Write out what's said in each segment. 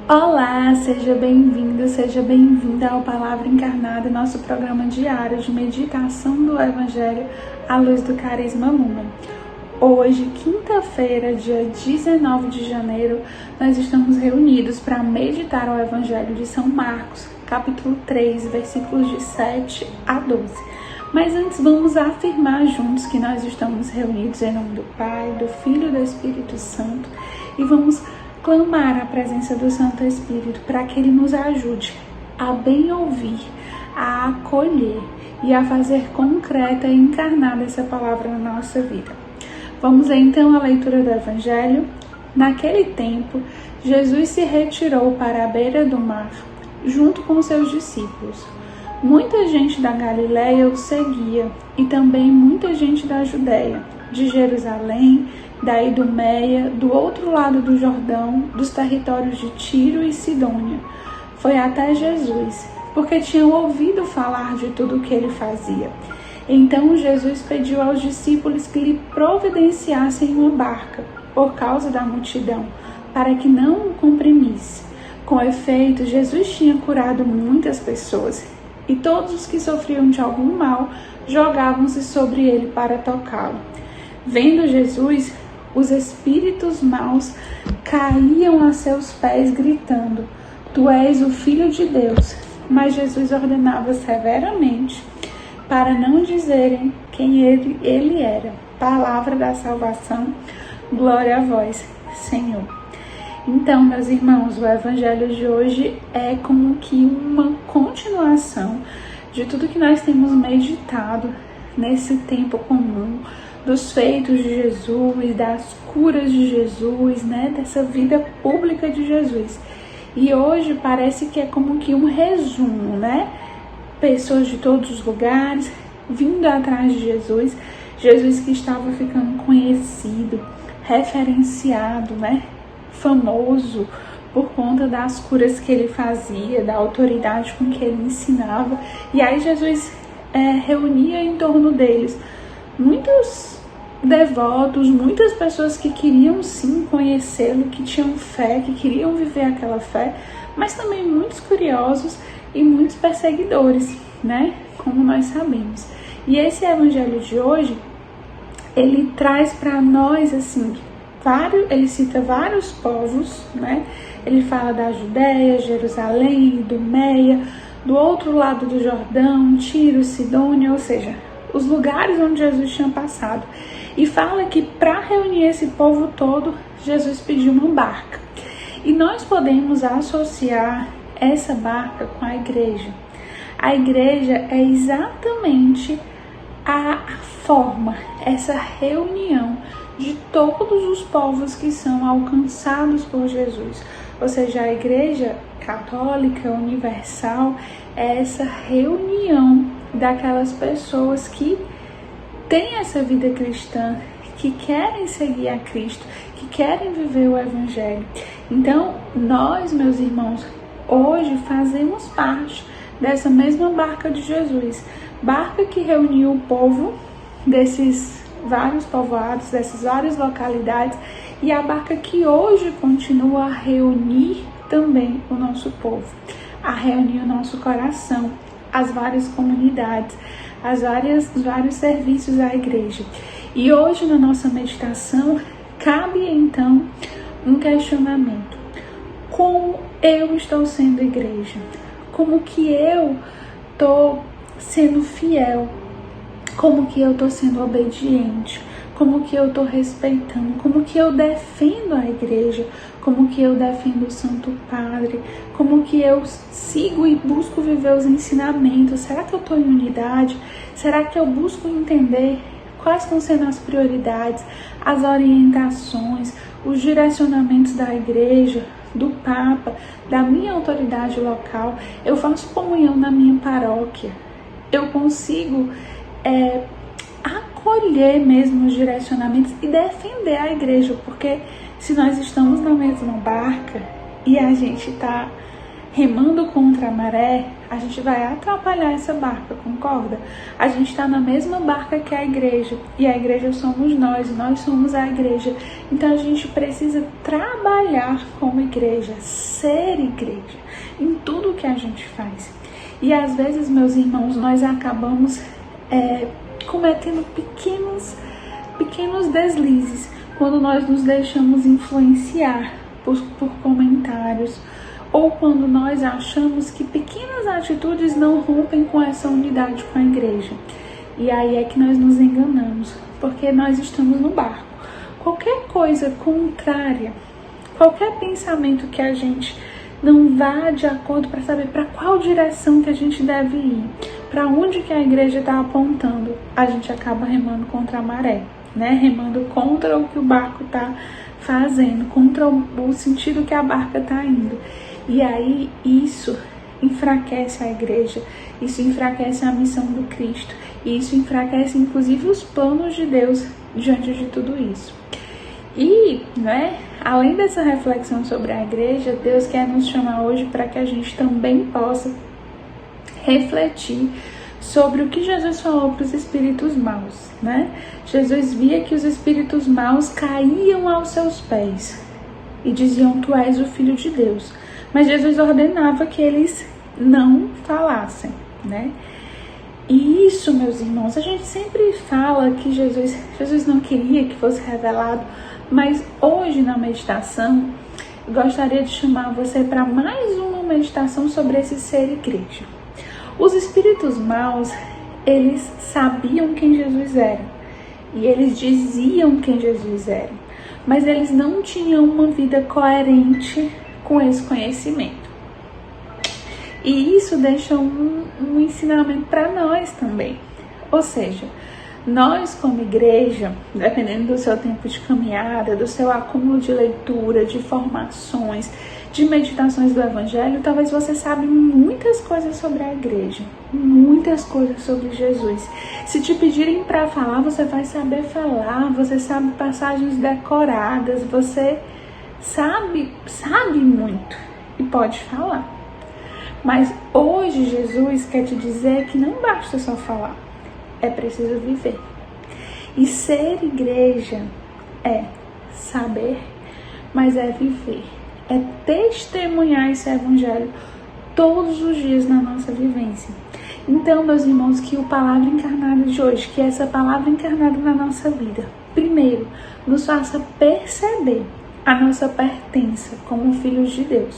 Olá, seja bem-vindo, seja bem-vinda ao Palavra Encarnada, nosso programa diário de meditação do Evangelho à luz do Carisma Lumen. Hoje, quinta-feira, dia 19 de janeiro, nós estamos reunidos para meditar o Evangelho de São Marcos, capítulo 3, versículos de 7 a 12. Mas antes vamos afirmar juntos que nós estamos reunidos em nome do Pai, do Filho e do Espírito Santo e vamos clamar a presença do Santo Espírito para que Ele nos ajude a bem ouvir, a acolher e a fazer concreta e encarnada essa palavra na nossa vida. Vamos então à leitura do Evangelho. Naquele tempo, Jesus se retirou para a beira do mar, junto com seus discípulos. Muita gente da Galiléia o seguia e também muita gente da Judéia, de Jerusalém, da Idumeia, do outro lado do Jordão, dos territórios de Tiro e Sidônia. Foi até Jesus, porque tinham ouvido falar de tudo o que ele fazia. Então Jesus pediu aos discípulos que lhe providenciassem uma barca, por causa da multidão, para que não o comprimisse. Com efeito, Jesus tinha curado muitas pessoas, e todos os que sofriam de algum mal jogavam-se sobre ele para tocá-lo. Vendo Jesus, os espíritos maus caíam a seus pés gritando: Tu és o Filho de Deus. Mas Jesus ordenava severamente para não dizerem quem ele era. Palavra da salvação, glória a vós, Senhor. Então, meus irmãos, o Evangelho de hoje é como que uma continuação de tudo que nós temos meditado nesse tempo comum, dos feitos de Jesus, das curas de Jesus, dessa vida pública de Jesus. E hoje parece que é como que um resumo, Pessoas de todos os lugares vindo atrás de Jesus, Jesus que estava ficando conhecido, referenciado, famoso por conta das curas que ele fazia, da autoridade com que ele ensinava. E aí Jesus reunia em torno deles muitos devotos, muitas pessoas que queriam sim conhecê-lo, que tinham fé, que queriam viver aquela fé, mas também muitos curiosos e muitos perseguidores, como nós sabemos. E esse evangelho de hoje, ele traz para nós, ele cita vários povos, Ele fala da Judéia, Jerusalém, Idumeia, do outro lado do Jordão, Tiro, Sidônia, ou seja, os lugares onde Jesus tinha passado. E fala que para reunir esse povo todo, Jesus pediu uma barca. E nós podemos associar essa barca com a igreja. A igreja é exatamente a forma, essa reunião de todos os povos que são alcançados por Jesus. Ou seja, a igreja católica, universal, é essa reunião daquelas pessoas que têm essa vida cristã, que querem seguir a Cristo, que querem viver o Evangelho. Então, nós, meus irmãos, hoje fazemos parte dessa mesma barca de Jesus, barca que reuniu o povo desses vários povoados, dessas várias localidades, e a barca que hoje continua a reunir também o nosso povo, a reunir o nosso coração, as várias comunidades, os vários serviços da igreja. E hoje na nossa meditação cabe então um questionamento: como eu estou sendo igreja? Como que eu estou sendo fiel? Como que eu estou sendo obediente? Como que eu estou respeitando? Como que eu defendo a igreja? Como que eu defendo o Santo Padre? Como que eu sigo e busco viver os ensinamentos? Será que eu estou em unidade? Será que eu busco entender quais estão sendo as prioridades, as orientações, os direcionamentos da igreja, do Papa, da minha autoridade local? Eu faço comunhão na minha paróquia? Eu consigo acolher mesmo os direcionamentos e defender a igreja? Porque se nós estamos na mesma barca e a gente está remando contra a maré, a gente vai atrapalhar essa barca, concorda? A gente está na mesma barca que a igreja, e a igreja somos nós somos a igreja. Então a gente precisa trabalhar como igreja, ser igreja, em tudo que a gente faz. E às vezes, meus irmãos, nós acabamos cometendo pequenos deslizes, quando nós nos deixamos influenciar por comentários, ou quando nós achamos que pequenas atitudes não rompem com essa unidade com a igreja. E aí é que nós nos enganamos, porque nós estamos no barco. Qualquer coisa contrária, qualquer pensamento que a gente não vá de acordo para saber para qual direção que a gente deve ir, para onde que a igreja está apontando, a gente acaba remando contra a maré, né? Remando contra o que o barco está fazendo, contra o sentido que a barca está indo. E aí isso enfraquece a igreja, isso enfraquece a missão do Cristo, e isso enfraquece inclusive os planos de Deus diante de tudo isso. E, né, além dessa reflexão sobre a igreja, Deus quer nos chamar hoje para que a gente também possa refletir sobre o que Jesus falou para os espíritos maus, né? Jesus via que os espíritos maus caíam aos seus pés e diziam: tu és o Filho de Deus. Mas Jesus ordenava que eles não falassem, né? E isso, meus irmãos, a gente sempre fala que Jesus não queria que fosse revelado, mas hoje na meditação eu gostaria de chamar você para mais uma meditação sobre esse ser igreja. Os espíritos maus, eles sabiam quem Jesus era e eles diziam quem Jesus era, mas eles não tinham uma vida coerente com esse conhecimento. E isso deixa um ensinamento para nós também. Ou seja, nós como igreja, dependendo do seu tempo de caminhada, do seu acúmulo de leitura, de formações, de meditações do Evangelho, talvez você saiba muitas coisas sobre a igreja, muitas coisas sobre Jesus. Se te pedirem para falar, você vai saber falar, você sabe passagens decoradas, você sabe muito e pode falar. Mas hoje Jesus quer te dizer que não basta só falar, é preciso viver. E ser igreja é saber, mas é viver. É testemunhar esse evangelho todos os dias na nossa vivência. Então, meus irmãos, que o Palavra Encarnada de hoje, que essa palavra encarnada na nossa vida, primeiro, nos faça perceber a nossa pertença como filhos de Deus,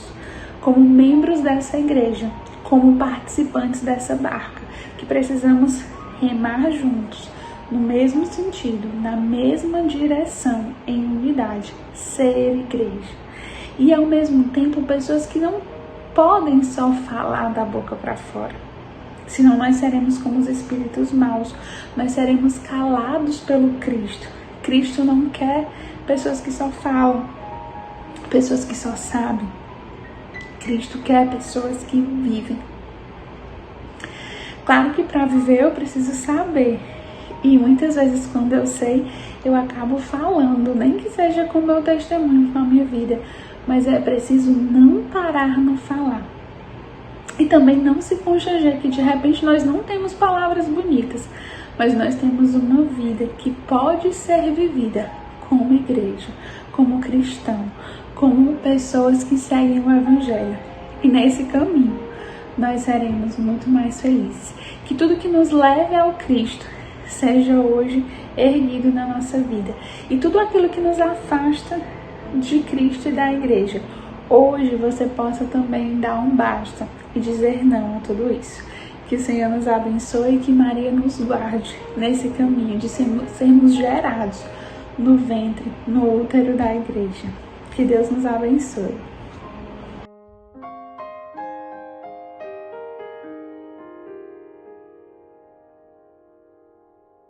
como membros dessa igreja, como participantes dessa barca, que precisamos remar juntos, no mesmo sentido, na mesma direção, em unidade, ser igreja. E ao mesmo tempo, pessoas que não podem só falar da boca para fora, senão nós seremos como os espíritos maus, nós seremos calados pelo Cristo. Cristo não quer pessoas que só falam, pessoas que só sabem. Cristo quer pessoas que vivem. Claro que para viver eu preciso saber. E muitas vezes quando eu sei, eu acabo falando, nem que seja com o meu testemunho na minha vida. Mas é preciso não parar no falar. E também não se constranger que de repente nós não temos palavras bonitas, mas nós temos uma vida que pode ser vivida como igreja, como cristão, como pessoas que seguem o Evangelho. E nesse caminho nós seremos muito mais felizes. Que tudo que nos leve ao Cristo seja hoje erguido na nossa vida. E tudo aquilo que nos afasta de Cristo e da igreja, hoje você possa também dar um basta e dizer não a tudo isso. Que o Senhor nos abençoe e que Maria nos guarde nesse caminho de sermos gerados no ventre, no útero da igreja. Que Deus nos abençoe.